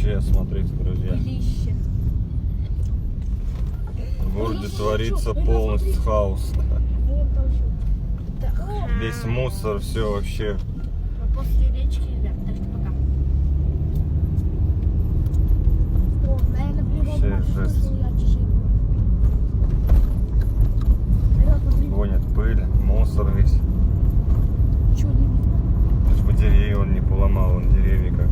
вообще, смотрите, друзья. Пылище. В городе творится полностью хаос. Весь мусор, все вообще. Но после речки, ребят, так что пока. О, наверное, Вообще жесть. Гонит пыль, мусор весь. Чего не видно? Лишь бы деревья он не поломал, он деревья как